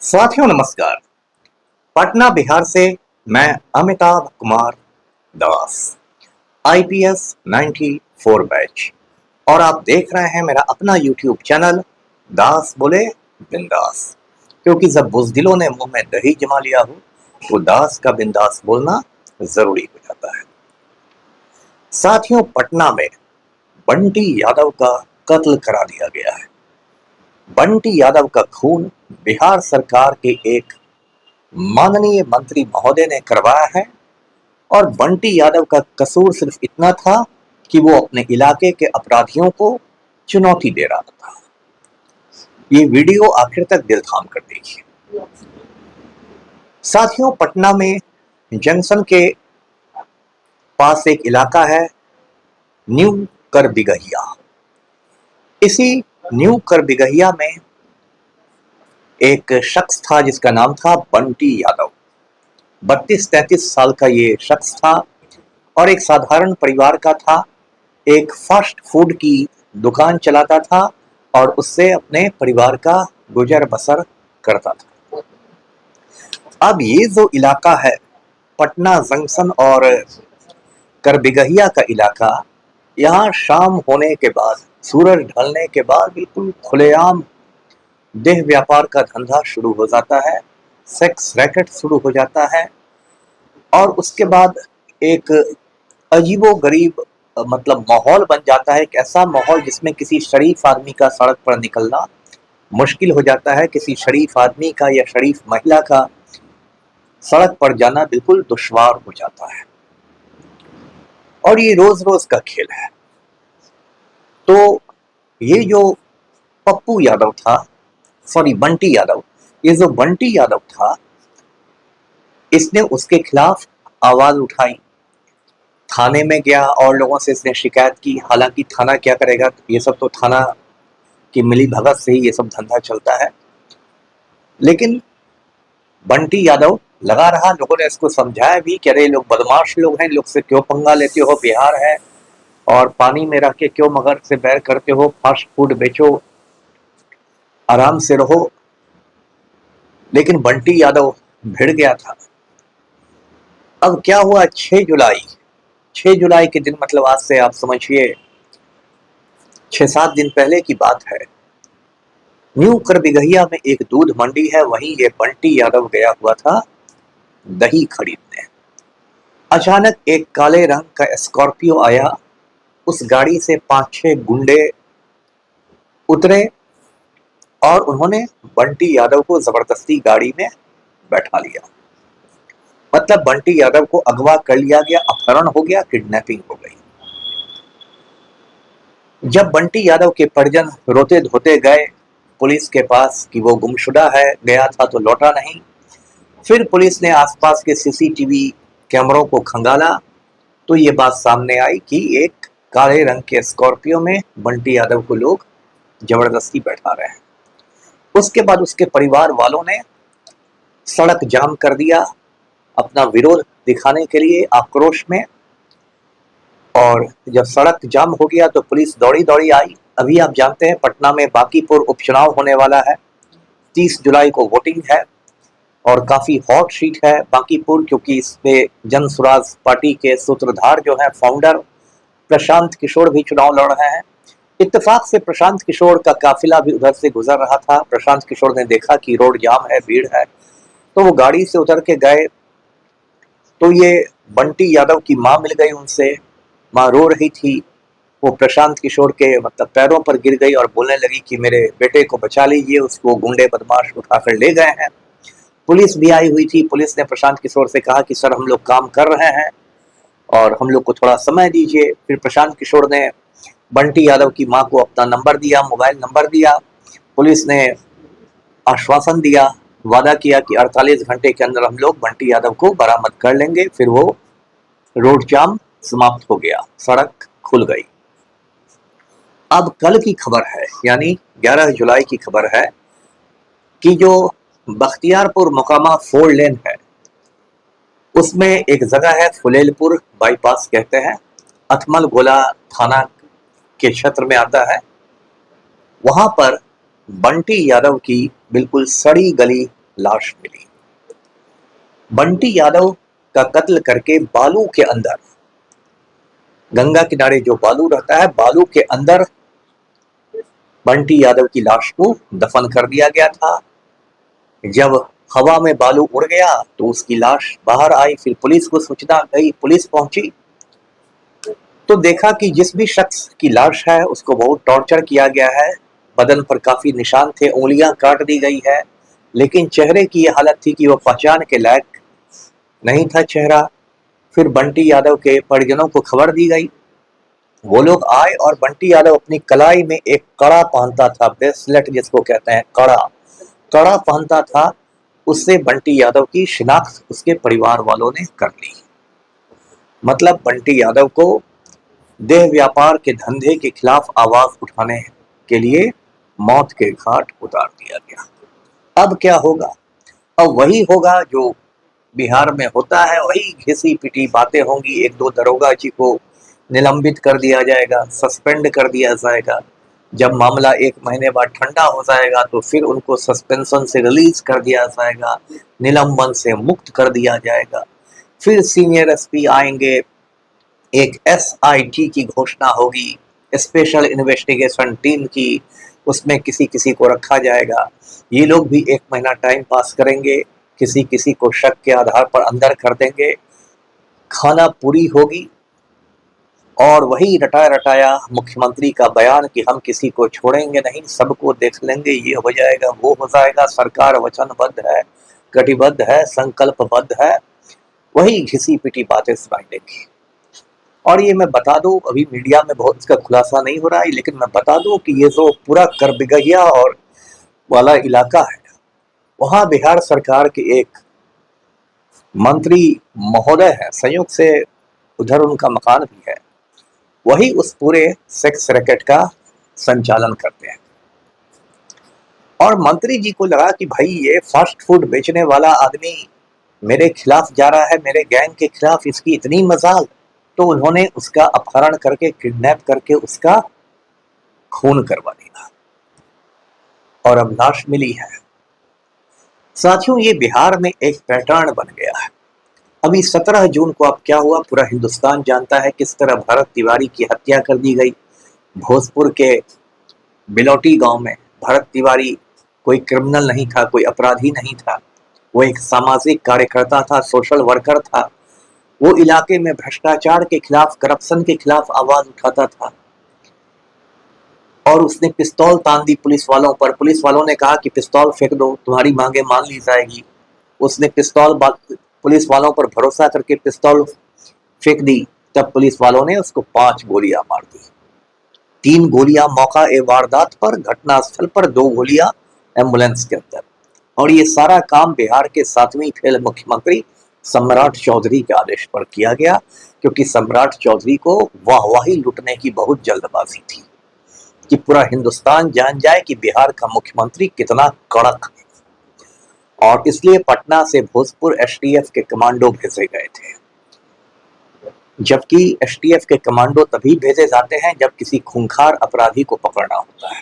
साथियों नमस्कार। पटना बिहार से मैं अमिताभ कुमार दास, आईपीएस 94 बैच, और आप देख रहे हैं मेरा अपना यूट्यूब चैनल दास बोले बिंदास। क्योंकि जब बुज़दिलों ने मुंह में दही जमा लिया हो तो दास का बिंदास बोलना जरूरी हो जाता है। साथियों, पटना में बंटी यादव का कत्ल करा दिया गया है। बंटी यादव का खून बिहार सरकार के एक माननीय मंत्री महोदय ने करवाया है। और बंटी यादव का कसूर सिर्फ इतना था कि वो अपने इलाके के अपराधियों को चुनौती दे रहा था। ये वीडियो आखिर तक दिल थाम कर देखिए। साथियों, पटना में जंक्शन के पास एक इलाका है न्यू करबिगहिया। इसी न्यू करबिगहिया में एक शख्स था जिसका नाम था बंटी यादव। 32-33 साल का ये शख्स था और एक साधारण परिवार का था। एक फास्ट फूड की दुकान चलाता था और उससे अपने परिवार का गुजर बसर करता था। अब ये जो इलाका है पटना जंक्शन और करबिगहिया का इलाका, यहाँ शाम होने के बाद, सूरज ढलने के बाद बिल्कुल खुलेआम देह व्यापार का धंधा शुरू हो जाता है, सेक्स रैकेट शुरू हो जाता है। और उसके बाद एक अजीबो गरीब मतलब माहौल बन जाता है। एक ऐसा माहौल जिसमें किसी शरीफ आदमी का सड़क पर निकलना मुश्किल हो जाता है। किसी शरीफ आदमी का या शरीफ महिला का सड़क पर जाना बिल्कुल दुश्वार हो जाता है। और ये रोज रोज का खेल है। तो ये जो पप्पू यादव था, सॉरी बंटी यादव, ये जो बंटी यादव था, इसने उसके खिलाफ आवाज उठाई, थाने में गया और लोगों से इसने शिकायत की। हालांकि थाना क्या करेगा, ये सब तो थाना की मिली भगत से ही ये सब धंधा चलता है। लेकिन बंटी यादव लगा रहा। लोगों ने इसको समझाया भी कि अरे लोग बदमाश लोग हैं, लोग से क्यों पंगा लेते हो, बिहार है, और पानी में रह के क्यों मगर से बैर करते हो, फास्ट फूड बेचो, आराम से रहो। लेकिन बंटी यादव भिड़ गया था। अब क्या हुआ, 6 जुलाई के दिन, मतलब आज से आप समझिए 6-7 दिन पहले की बात है। न्यू करबिगहिया में एक दूध मंडी है, वहीं ये बंटी यादव गया हुआ था दही खरीदने। अचानक एक काले रंग का स्कॉर्पियो आया। उस गाड़ी से 5-6 गुंडे उतरे और उन्होंने बंटी यादव को जबरदस्ती गाड़ी में बैठा लिया। मतलब बंटी यादव को अगवा कर लिया गया, अपहरण हो गया, किडनैपिंग हो गई। जब बंटी यादव के परिजन रोते धोते गए पुलिस के पास कि वो गुमशुदा है, गया था तो लौटा नहीं, फिर पुलिस ने आसपास के सीसीटीवी कैमरों को खंगाला तो ये बात सामने आई कि एक काले रंग के स्कॉर्पियो में बंटी यादव को लोग जबरदस्ती बैठा रहे हैं। उसके बाद उसके परिवार वालों ने सड़क जाम कर दिया अपना विरोध दिखाने के लिए, आक्रोश में। और जब सड़क जाम हो गया तो पुलिस दौड़ी दौड़ी आई। अभी आप जानते हैं पटना में बांकीपुर उपचुनाव होने वाला है, 30 जुलाई को वोटिंग है और काफी हॉट सीट है बांकीपुर, क्योंकि इसमें जन स्वराज पार्टी के सूत्रधार जो है, फाउंडर प्रशांत किशोर भी चुनाव लड़ रहे हैं। इत्तेफाक से प्रशांत किशोर का काफिला भी उधर से गुजर रहा था। प्रशांत किशोर ने देखा कि रोड जाम है, भीड़ है, तो वो गाड़ी से उतर के गए। तो ये बंटी यादव की माँ मिल गई उनसे। माँ रो रही थी। वो प्रशांत किशोर के मतलब पैरों पर गिर गई और बोलने लगी कि मेरे बेटे को बचा लीजिए, उसको गुंडे बदमाश उठाकर ले गए हैं। पुलिस भी आई हुई थी। पुलिस ने प्रशांत किशोर से कहा कि सर हम लोग काम कर रहे हैं और हम लोग को थोड़ा समय दीजिए। फिर प्रशांत किशोर ने बंटी यादव की मां को अपना नंबर दिया, मोबाइल नंबर दिया। पुलिस ने आश्वासन दिया, वादा किया कि 48 घंटे के अंदर हम लोग बंटी यादव को बरामद कर लेंगे। फिर वो रोड जाम समाप्त हो गया, सड़क खुल गई। अब कल की खबर है, यानी 11 जुलाई की खबर है कि जो बख्तियारपुर मोकामा 4 लेन है, उसमें एक जगह है फुलेलपुर बाईपास कहते हैं, अथमल गोला थाना के क्षेत्र में आता है। वहां पर बंटी यादव की बिल्कुल सड़ी गली लाश मिली। बंटी यादव का कत्ल करके बालू के अंदर, गंगा किनारे जो बालू रहता है, बालू के अंदर बंटी यादव की लाश को दफन कर दिया गया था। जब हवा में बालू उड़ गया तो उसकी लाश बाहर आई, फिर पुलिस को सूचना गई, पुलिस पहुंची तो देखा कि जिस भी शख्स की लाश है उसको बहुत टॉर्चर किया गया है, बदन पर काफी निशान थे, उंगलियां काट दी गई है, लेकिन चेहरे की यह हालत थी कि वह पहचान के लायक नहीं था चेहरा। फिर बंटी यादव के परिजनों को खबर दी गई, वो लोग आए और बंटी यादव अपनी कलाई में एक कड़ा पहनता था, ब्रेसलेट जिसको कहते हैं, कड़ा पहनता था, उससे बंटी यादव की शिनाख्त उसके परिवार वालों ने कर ली। मतलब बंटी यादव को देह व्यापार के धंधे के खिलाफ आवाज उठाने के लिए मौत के घाट उतार दिया गया। अब क्या होगा? अब वही होगा जो बिहार में होता है, वही घिसी पिटी बातें होंगी। एक दो दरोगा जी को निलंबित कर दिया जाएगा, सस्पेंड कर दिया जाएगा। जब मामला एक महीने बाद ठंडा हो जाएगा तो फिर उनको सस्पेंशन से रिलीज कर दिया जाएगा, निलंबन से मुक्त कर दिया जाएगा। फिर सीनियर एसपी आएंगे, एक एसआईटी की घोषणा होगी, स्पेशल इन्वेस्टिगेशन टीम की, उसमें किसी किसी को रखा जाएगा। ये लोग भी एक महीना टाइम पास करेंगे, किसी किसी को शक के आधार पर अंदर कर देंगे, खाना पूरी होगी और वही रटाया रटाया मुख्यमंत्री का बयान कि हम किसी को छोड़ेंगे नहीं, सबको देख लेंगे, ये हो जाएगा, वो हो जाएगा, सरकार वचनबद्ध है, कटिबद्ध है, संकल्पबद्ध है, वही घिसी पिटी बातें सुनाई देंगी। और ये मैं बता दूं, अभी मीडिया में बहुत इसका खुलासा नहीं हो रहा है, लेकिन मैं बता दूं कि ये जो पूरा करबिगहिया और वाला इलाका है, वहां बिहार सरकार के एक मंत्री महोदय है, संयुक्त से उधर उनका मकान भी है, वही उस पूरे सेक्स रैकेट का संचालन करते हैं। और मंत्री जी को लगा कि भाई ये फास्ट फूड बेचने वाला आदमी मेरे खिलाफ जा रहा है, मेरे गैंग के खिलाफ, इसकी इतनी मजाल, तो उन्होंने उसका अपहरण करके, किडनैप करके उसका खून करवा दिया और अब लाश मिली है। साथियों, ये बिहार में एक पैटर्न बन गया है। अभी 17 जून को अब क्या हुआ, पूरा हिंदुस्तान जानता है किस तरह भरत तिवारी की हत्या कर दी गई। भोजपुर के बिलौटी गांव में भरत तिवारी कोई क्रिमिनल नहीं था, कोई अपराधी नहीं था, वो एक सामाजिक कार्यकर्ता था, सोशल वर्कर था। वो इलाके में भ्रष्टाचार के खिलाफ, करप्शन के खिलाफ आवाज उठाता था और उसने पिस्तौल तान दी पुलिस वालों पर। पुलिस वालों ने कहा कि पिस्तौल फेंक दो, तुम्हारी मांगे मान ली जाएगी। उसने पिस्तौल पुलिस वालों पर भरोसा करके पिस्तौल फेंक दी, तब पुलिस वालों ने उसको 5 गोलियां मार दी। 3 गोलियां मौका ए वारदात पर, घटनास्थल पर, 2 गोलियां एम्बुलेंस के अंदर। और ये सारा काम बिहार के 7वीं फेल मुख्यमंत्री सम्राट चौधरी के आदेश पर किया गया, क्योंकि सम्राट चौधरी को वाहवाही लूटने की बहुत जल्दबाजी थी कि पूरा हिंदुस्तान जान जाए कि बिहार का मुख्यमंत्री कितना कड़क है। और इसलिए पटना से भोजपुर एसटीएफ के कमांडो भेजे गए थे, जबकि एसटीएफ के कमांडो तभी भेजे जाते हैं जब किसी खूंखार अपराधी को पकड़ना होता है।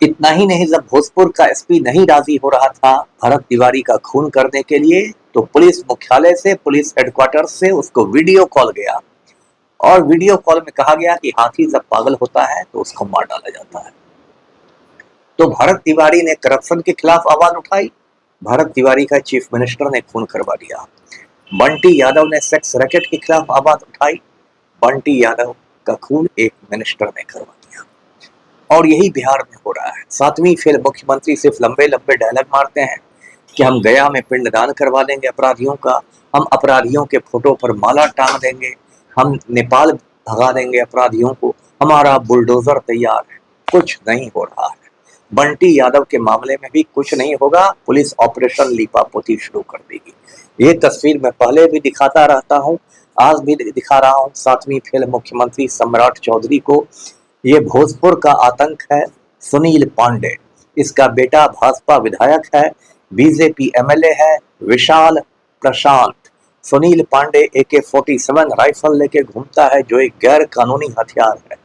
इतना ही नहीं, जब भोजपुर का एसपी नहीं राजी हो रहा था भरत तिवारी का खून करने के लिए, तो पुलिस मुख्यालय से, पुलिस हेडक्वार्टर से उसको वीडियो कॉल गया और वीडियो कॉल में कहा गया कि हाथी जब पागल होता है तो उसको मार डाला जाता है। तो भरत तिवारी ने करप्शन के खिलाफ आवाज उठाई, भरत तिवारी का चीफ मिनिस्टर ने खून करवा दिया। बंटी यादव ने सेक्स रैकेट के खिलाफ आवाज उठाई, बंटी यादव का खून एक मिनिस्टर ने करवा दिया। और यही बिहार में हो रहा है। 7वीं फेल मुख्यमंत्री सिर्फ लंबे लंबे डायलॉग मारते हैं कि हम गया में पिंडदान करवा देंगे अपराधियों का, हम अपराधियों के फोटो पर माला टांग देंगे, हम नेपाल भगा देंगे अपराधियों को, हमारा बुलडोजर तैयार है। कुछ नहीं हो रहा है। बंटी यादव के मामले में भी कुछ नहीं होगा, पुलिस ऑपरेशन लीपापोती शुरू कर देगी। ये तस्वीर मैं पहले भी दिखाता रहता हूँ, आज भी दिखा रहा हूँ। 7वीं फेल मुख्यमंत्री सम्राट चौधरी को ये भोजपुर का आतंक है। सुनील पांडे, इसका बेटा भाजपा विधायक है, बीजेपी एमएलए है, विशाल प्रशांत। सुनील पांडे AK-47 राइफल लेके घूमता है, जो एक गैर कानूनी हथियार है।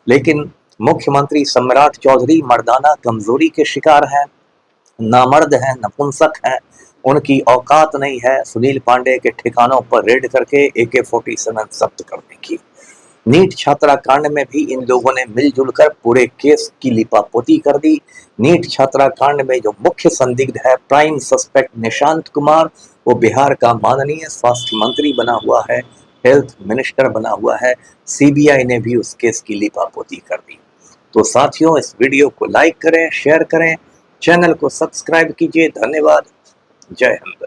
लेकिन मुख्यमंत्री सम्राट चौधरी मर्दाना कमजोरी के शिकार हैं, नामर्द हैं, नपुंसक हैं, उनकी औकात नहीं है सुनील पांडे के ठिकानों पर रेड करके AK-47 जब्त करने की। नीट छात्रा कांड में भी इन लोगों ने मिलजुल कर पूरे केस की लिपापोती कर दी। नीट छात्रा कांड में जो मुख्य संदिग्ध है, प्राइम सस्पेक्ट निशांत कुमार, वो बिहार का माननीय स्वास्थ्य मंत्री बना हुआ है, हेल्थ मिनिस्टर बना हुआ है। CBI ने भी उस केस की लिपापोती कर दी। तो साथियों, इस वीडियो को लाइक करें, शेयर करें, चैनल को सब्सक्राइब कीजिए। धन्यवाद। जय हिंद।